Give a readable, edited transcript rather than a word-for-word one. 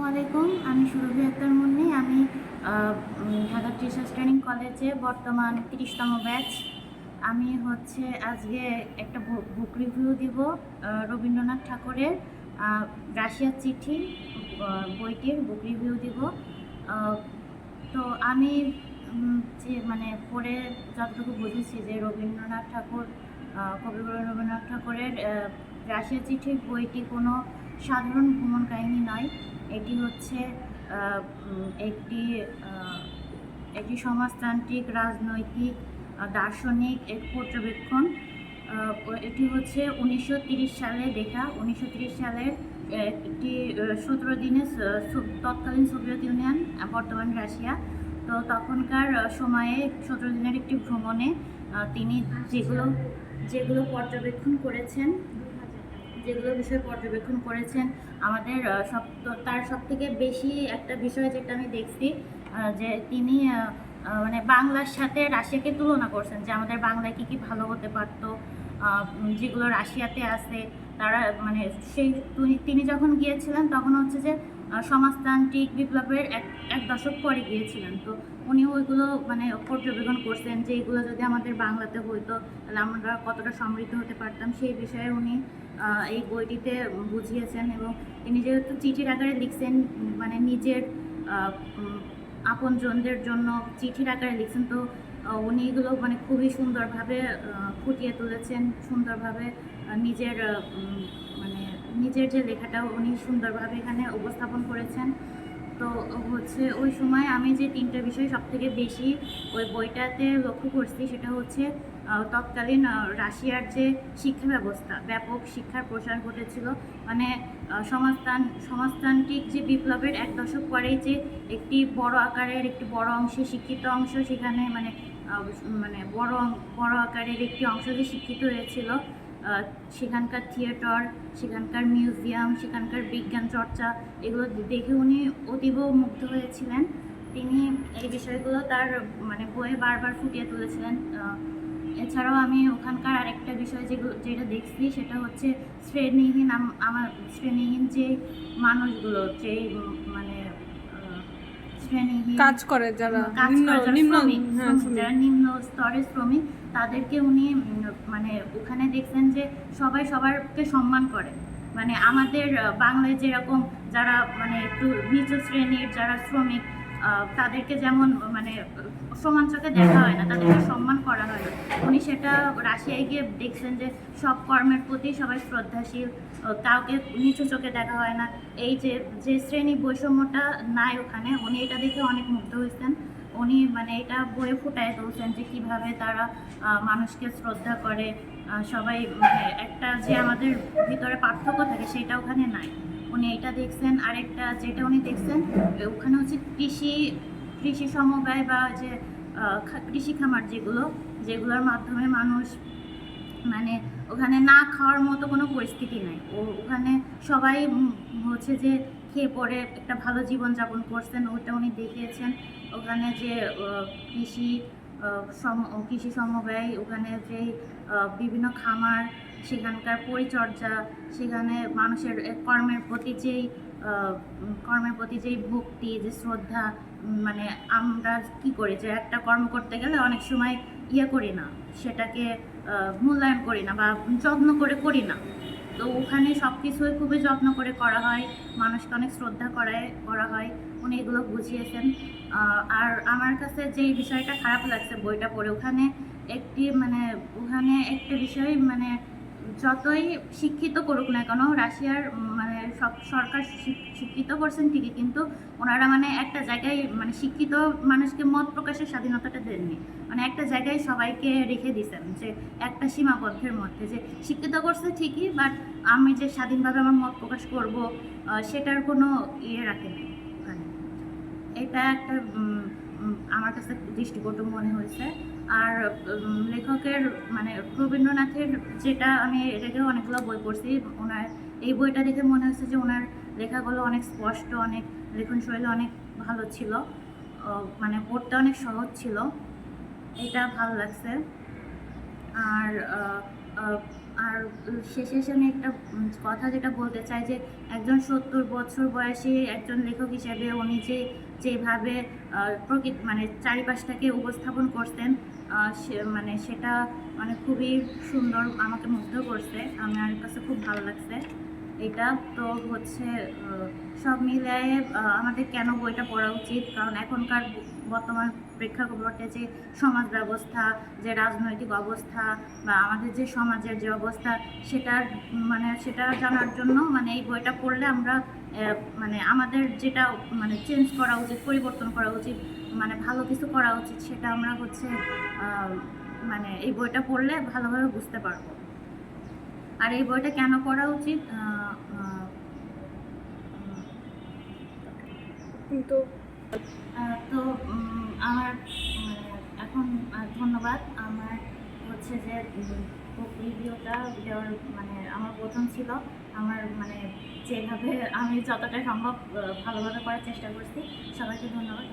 আলাইকুম। আমি সুরভি আক্তার মুন্নি। আমি ঢাকা টিচার্স ট্রেনিং কলেজে বর্তমান ৩০তম ব্যাচ। আমি আজকে একটা বুক রিভিউ দিব রবীন্দ্রনাথ ঠাকুরের রাশিয়ার চিঠি বইটির বুক রিভিউ দিব। তো আমি যে পড়ে যতটুকু বুঝেছি যে রবীন্দ্রনাথ ঠাকুর কবিগুরু রবীন্দ্রনাথ ঠাকুরের রাশিয়া চিঠির বইটি কোনো সাধারণ ভ্রমণ কাহিনী নয়। এটি একটি একটি সমাজতান্ত্রিক, রাজনৈতিক, দার্শনিক এক পর্যবেক্ষণ। এটি 1930 সালে লেখা। 1930 সালের একটি 17 দিনে তৎকালীন সোভিয়েত ইউনিয়ন, বর্তমান রাশিয়া। তো তখনকার সময়ে 17 দিনের একটি ভ্রমণে তিনি যেগুলো বিষয় পর্যবেক্ষণ করেছেন আমাদের তার সব থেকে বেশি একটা বিষয় যেটা আমি দেখছি যে তিনি বাংলার সাথে রাশিয়াকে তুলনা করছেন, যে আমাদের বাংলায় কী ভালো হতে পারতো, যেগুলো রাশিয়াতে আছে। তারা তিনি যখন গিয়েছিলেন তখন যে সমাজতান্ত্রিক বিপ্লবের এক দশক পরে গিয়েছিলেন। তো উনি ওইগুলো পর্যবেক্ষণ করছেন যে এগুলো যদি আমাদের বাংলাতে হইতো তাহলে আমরা কতটা সমৃদ্ধ হতে পারতাম, সেই বিষয়ে উনি এই বইটিতে বুঝিয়েছেন। এবং তিনি যেহেতু চিঠির আকারে লিখছেন, নিজের আপনজনদের জন্য চিঠির আকারে লিখছেন, তো উনি এগুলো খুবই সুন্দরভাবে ফুটিয়ে তুলেছেন। সুন্দরভাবে নিজের নিজের যে লেখাটা উনি সুন্দরভাবে এখানে উপস্থাপন করেছেন। তো ওই সময় আমি যে 3টা বিষয় সবথেকে বেশি ওই বইটাতে লক্ষ্য করছি, সেটা তৎকালীন রাশিয়ার যে শিক্ষা ব্যবস্থা, ব্যাপক শিক্ষার প্রসার ঘটেছিল। সমাজতান্ত্রিক যে বিপ্লবের এক দশক পরেই যে একটি বড় আকারের, একটি বড় অংশে শিক্ষিত অংশ, সেখানে বড় আকারের একটি অংশ যে শিক্ষিত হয়েছিল, সেখানকার থিয়েটার, সেখানকার মিউজিয়াম, সেখানকার বিজ্ঞান চর্চা, এগুলো দেখে উনি অতীব মুগ্ধ হয়েছিলেন। তিনি এই বিষয়গুলো তার বইয়ে বারবার ফুটিয়ে তুলেছিলেন। এছাড়াও আমি ওখানকার আরেকটা বিষয় যেটা দেখছি, সেটা শ্রেণীহীন শ্রেণীহীন যে মানুষগুলো, যে শ্রেণীহীন কাজ করে যারা নিম্ন স্তরের শ্রমিক, তাদেরকে উনি ওখানে দেখছেন যে সবাই সবারকে সম্মান করে। আমাদের বাংলায় যেরকম যারা একটু নিচু শ্রেণীর যারা শ্রমিক, তাদেরকে যেমন সমান চোখে দেখা হয় না, তাদেরকে সম্মান করা হয় না। উনি সেটা রাশিয়ায় গিয়ে দেখছেন যে সব কর্মের প্রতি সবাই শ্রদ্ধাশীল, কাউকে নিচু চোখে দেখা হয় না। এই যে শ্রেণী বৈষম্যটা নাই ওখানে, উনি এটা দেখে অনেক মুগ্ধ হয়েছেন। উনি এটা বইয়ে ফুটায় তুলছেন যে কীভাবে তারা মানুষকে শ্রদ্ধা করে। সবাই একটা যে আমাদের ভিতরে পার্থক্য থাকে, সেটা ওখানে নাই। উনি এটা দেখছেন। আরেকটা যেটা উনি দেখছেন, ওখানে কৃষি সমবায় বা যে কৃষি খামার, যেগুলোর মাধ্যমে মানুষ ওখানে না খাওয়ার মতো কোনো পরিস্থিতি নাই। ওখানে সবাই যে খেয়ে পরে একটা ভালো জীবনযাপন করছেন, ওটা উনি দেখিয়েছেন। ওখানে যে কৃষি সমবায়, ওখানে যে বিভিন্ন খামার, সেখানকার পরিচর্যা, সেখানে মানুষের কর্মের প্রতি যেই ভক্তি, যে শ্রদ্ধা, আমরা কি করি যে একটা কর্ম করতে গেলে অনেক সময় করি না, সেটাকে মূল্যায়ন করি না বা যত্ন করে করি না। তো ওখানে সব কিছুই খুবই যত্ন করে করা হয়, মানুষকে অনেক শ্রদ্ধা করা হয়। উনি এগুলো বুঝিয়েছেন। আর আমার কাছে যে বিষয়টা খারাপ লাগছে বইটা পড়ে, ওখানে একটা বিষয়, যতই শিক্ষিত করুক না কেন রাশিয়ার, সব সরকার শিক্ষিত করছেন ঠিকই, কিন্তু ওনারা একটা জায়গায় শিক্ষিত মানুষকে মত প্রকাশের স্বাধীনতাটা দেননি। একটা জায়গায় সবাইকে রেখে দিয়েছেন, যে একটা সীমাবদ্ধের মধ্যে, যে শিক্ষিত করছে ঠিকই, বাট আমি যে স্বাধীনভাবে আমার মত প্রকাশ করব, সেটার কোনো রাখেনি ওখানে। এটা একটা আমার কাছে দৃষ্টিকটু মনে হয়েছে। আর লেখকের রবীন্দ্রনাথের, যেটা আমি এটাকেও অনেকগুলো বই পড়ছি, ওনার এই বইটা দেখে মনে হয়েছে যে ওনার লেখাগুলো অনেক স্পষ্ট, অনেক লেখনশৈলী অনেক ভালো ছিল, পড়তে অনেক সহজ ছিল। এটা ভালো লাগছে। আর আর শেষে এসে আমি একটা কথা যেটা বলতে চাই যে একজন ৭০ বছর বয়সী একজন লেখক হিসেবে উনি যেভাবে মানে চারিপাশটাকে উপস্থাপন করছেন, মানে সেটা মানে খুবই সুন্দর, আমাকে মুগ্ধ করছে, আমার কাছে খুব ভালো লাগছে এটা। তো হচ্ছে সব মিলিয়ে আমাদের কেন বইটা পড়া উচিত, কারণ এখনকার বর্তমান প্রেক্ষাপটে যে সমাজ ব্যবস্থা, যে রাজনৈতিক অবস্থা বা আমাদের যে সমাজের যে অবস্থা, সেটার মানে সেটা জানার জন্য মানে এই বইটা পড়লে আমরা মানে আমাদের যেটা মানে চেঞ্জ করা উচিত, পরিবর্তন করা উচিত, মানে ভালো কিছু করা উচিত, সেটা আমরা হচ্ছে মানে এই বইটা পড়লে ভালোভাবে বুঝতে পারবো। আর এই বইটা কেন পড়া উচিত, তো তো আমার এখন ধন্যবাদ। আমার হচ্ছে যে রিভিউটা দেওয়ার মানে আমার প্রথম ছিল, আমার মানে যেভাবে আমি যতটা সম্ভব ভালোভাবে করার চেষ্টা করছি। সবাইকে ধন্যবাদ।